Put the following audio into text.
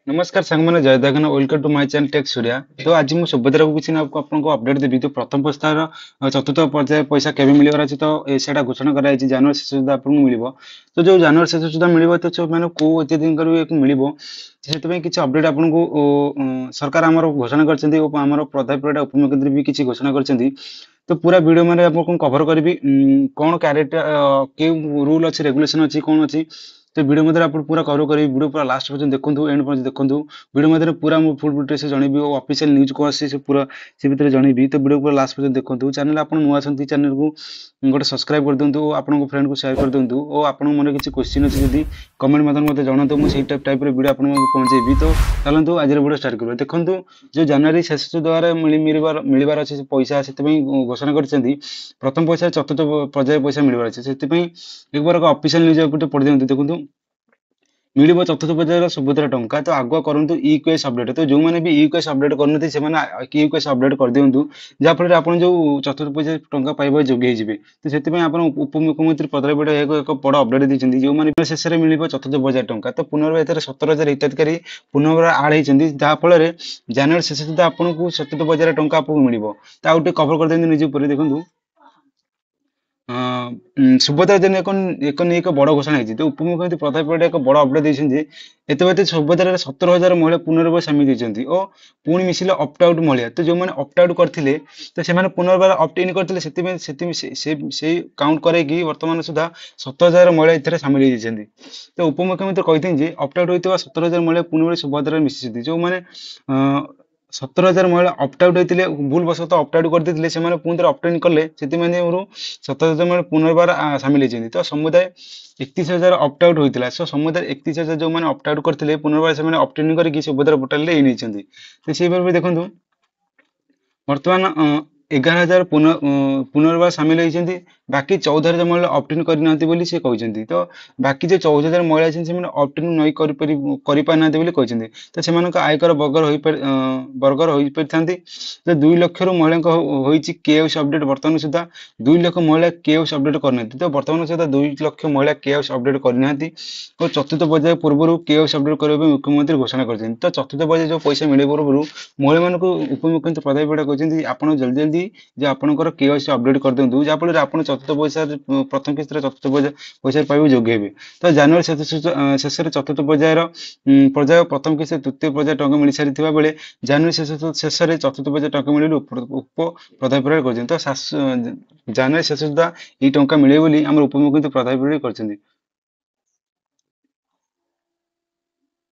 नमस्कार सांगମାନେ ଜୟ Jagannath welcome to my channel tech Surya. ତ ଆଜି ମୁଁ ସୁଭଦ୍ରା କୁ କିଛି ନା ଆପଣଙ୍କୁ ଅପଡେଟ୍ ଦେବି। ତ ପ୍ରଥମ ପସ୍ତାର ଚତୁର୍ଥ ପର୍ଯ୍ୟାୟ ପଇସା କେବେ ମିଳିବାର ଅଛି, ତ ସେଟା ଘୋଷଣା କରାଯାଇଛି ଜାନୁଆରୀ ଶେଷ ସୁଦ୍ଧା ଆପଣଙ୍କୁ ମିଳିବ। ତ ଯୋଉ ଜାନୁଆରୀ ଶେଷ ସୁଦ୍ଧା ମିଳିବ, ତ ମାନେ କୋଉ ଏତେ ଦିନ କରିବେ ମିଳିବ, ସେଥିପାଇଁ କିଛି ଅପଡେଟ୍ ଆପଣଙ୍କୁ ସରକାର ଆମର ଘୋଷଣା କରିଛନ୍ତି ଓ ଆମର ପ୍ରଧାନମନ୍ତ୍ରୀ ଉପମୁଖ୍ୟମନ୍ତ୍ରୀ ବି କିଛି ଘୋଷଣା କରିଛନ୍ତି। ତ ପୁରା ଭିडियो ମାନେ ଆପଣଙ୍କୁ କଭର କରିବି କଣ କ୍ୟାରେକ୍ଟର କେଉଁ ରୁଲ୍ ଅଛି, ରେଗୁଲେସନ ଅଛି, କଣ ଅଛି। तो वीडियो मध्य आप पूरा कवर करी वीडियो पूरा लास्ट पर्यटन देखो एंड पर्यटन देखो वीडियो मध्य पूरा फुल डिटेल्स जनइबी और ऑफिशियल न्यूज को आसी से पूरा से भितर जनइबी। तो वीडियो पूरा लास्ट पर्यटन देखो चैनल आप नुआ चैनल को गोटे सब्सक्राइब कर दिंतु और आपन फ्रेंड को शेयर कर दिंतु और आपन मन किसी क्वेश्चन अच्छी जदि कमेंट मध्य मत जनातु मुझे टाइप वीडियो आप पहुंचेबी। तो चलतु आज वीडियो स्टार्ट कर देखो जो जनवरी शेष द्वारा मिलबार अच्छे पैसा से घोषणा कर प्रथम पैसा चतुर्थ पर्याय पैसा मिलबार अच्छे से एक बार ऑफिशियल न्यूज गोटे पढ़ी दिखाते देखो मिलिब चतुर्थ पर्यायर सुभद्रा टंका। तो आगुआ करूँ इक्वेस अपडेट। तो जो मैंने भी इक्वेस अपडेट करते इक्वेस अपडेट कर दिंतु जहाँफल आप जो चतुर्थ पर्याय टंका पाइबा जोगे जी। तो से उपमुख्यमंत्री प्रधानमंत्री एक बड़ अपडेट देते जो मैंने शेष में मिल चतुर्थ पर्याय टंका। तो पुनर्वार 17,000 हिताधिकारी पुनर्वार आड होती जहाँफल जानुआरी शेष सुधा आपको चतुर्थ पर्यायर टंका आपको मिल। तो आउटे कभर कर दिखाते निज उपर देखूँ सुभद्रा जन एक बड़ घोषणा है। तो उपमुख्यमंत्री प्रधानमंत्री एक बड़ अपडेट देते एत सुभद्रा 17,000 महिला पुनर्वार सामिल होती और पुणी मिसिले ऑप्ट आउट महिला। तो जो मैंने ऑप्ट आउट करते तो से पुनर्वार ऑप्ट इन करते से काउंट करके वर्तमान सुधा 17,000 महिला ए सामिल होती। तो उपमुख्यमंत्री कहते ऑप्ट आउट होता 17,000 महिला पुनर्वार सुभद्रा मिसी जो मैंने 17,000 महिला ऑप्ट आउट होते भूल बसत ऑप्ट आउट करते से पुणी ऑप्ट इन कले से 17,000 महिला पुनर्वार सामिल होती। तो समुदाय 31,000 ऑप्ट आउट होता। सो समुदाय 31,000 जो मैंने ऑप्ट आउट करते पुनर्वार से ऑप्ट इन करके सुभद्रा पोर्टाल तो से देखो बर्तमान 11,000 पुनर्वार सामिल होती बाकी 14,000 महिला ऑप्ट इन करना से कहते। तो बाकी जो 14,000 महिला अच्छे ऑप्ट इन नहीं करना तो से आयकर बर्गर हो पारि। तो 2 लाख महिला होती केएस अपडेट वर्तमान सुधा 2 लाख महिला केएस अपडेट करना। तो वर्तमान सुधा 2 लाख महिला केएस अपडेट करना और चतुर्थ पर्याय पूर्व केएस अपडेट करने मुख्यमंत्री घोषणा कर। तो चतुर्थ पर्याय जो पैसा मिले पूर्व महिला उपमुख्यमंत्री प्रधानमंत्री कहते आप जल्दी जल्दी जो आपंकर केएस अपडेट कर दिंतु जहाँफल आप चतुर्थ पैसा प्रथम किस्त चतुर्थ पैसा पाइबे जोगेबे। तो जानुआरी शेष चतुर्थ पर्याय प्रथम किस्त तृतीय पर्याय टंका मिल सारी बेले जानुआरी शेष चतुर्थ पर्याय टंका मिले उप प्रधानमंत्री कर। तो जानुआरी शेष सुधा ये टंका मिले बोली आम उपमुख्यमंत्री प्रधानमंत्री कर।